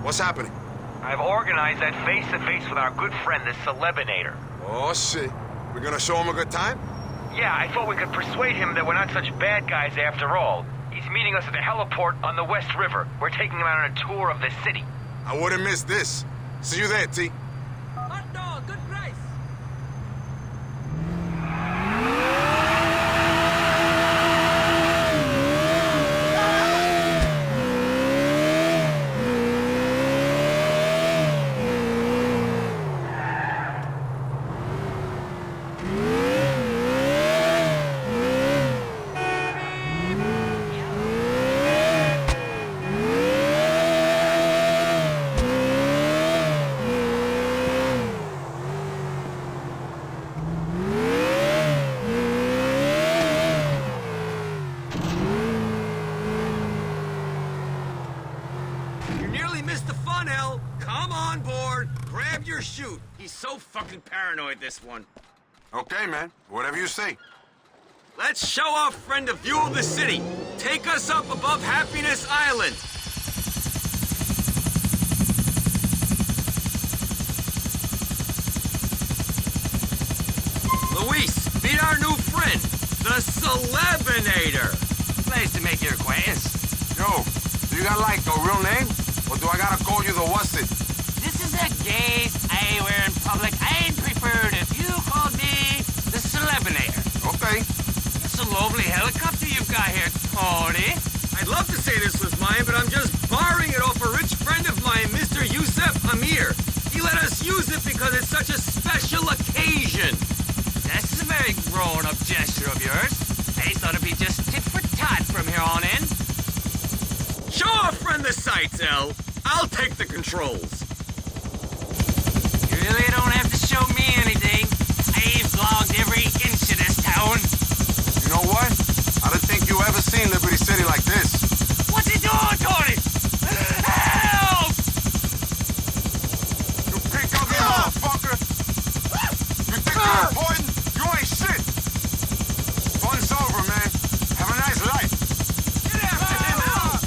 What's happening? I've organized that face-to-face with our good friend, the Celebinator. Oh, shit. We're gonna show him a good time? Yeah, I thought we could persuade him that we're not such bad guys after all. He's meeting us at the heliport on the West River. We're taking him out on a tour of the city. I wouldn't miss this. See you there, T. Hot dog, good price. Missed the fun, El. Come on board. Grab your chute. He's so fucking paranoid, this one. Okay, man. Whatever you say. Let's show our friend a view of the city. Take us up above Happiness Island. Luis, meet our new friend, the Celebinator. Nice to make your acquaintance. Yo, do you got, like, a real name? Or do I gotta call you the what's-it? This is a gaze I wear in public. I'd prefer it if you called me the Celebinator. Okay. It's a lovely helicopter you've got here, Tony. I'd love to say this was mine, but I'm just borrowing it off a rich friend of mine, Mr. Yusef Amir. He let us use it because it's such a special occasion. This is a very grown-up gesture of yours. I thought it'd be just tit for tat from here on in. Show our friend the sights, El. I'll take the controls. You really don't have to show me anything. I've logged every inch of this town. You know what? I don't think you ever seen Liberty City like this. What's he doing, Tony? Help! You pick up here, motherfucker! You think you're important? You ain't shit! Fun's over, man. Have a nice life. Get after him, El!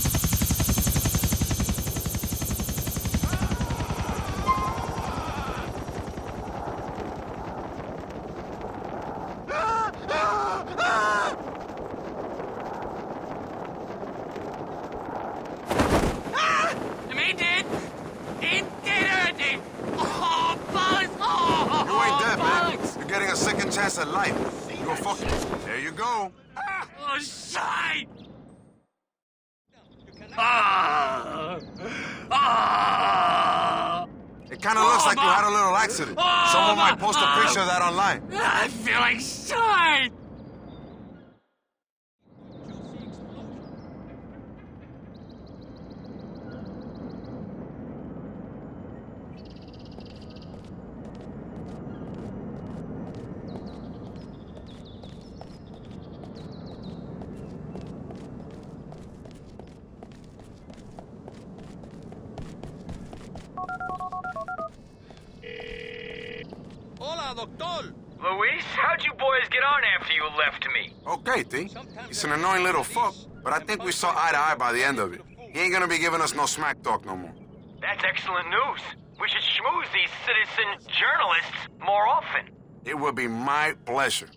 He did! He did it! Oh, bollocks! Oh, You ain't dead, man. bollocks! You're getting a second chance at life. You're fucking... There you go. Oh, shite! Ah! Ah! It kind of looks like you had a little accident. Someone might post a picture of that online. I feel like shite! Hola, doctor. Luis, how'd you boys get on after you left me? Okay, T. He's an annoying little fuck, but I think we saw eye to eye by the end of it. He ain't gonna be giving us no smack talk no more. That's excellent news. We should schmooze these citizen journalists more often. It would be my pleasure.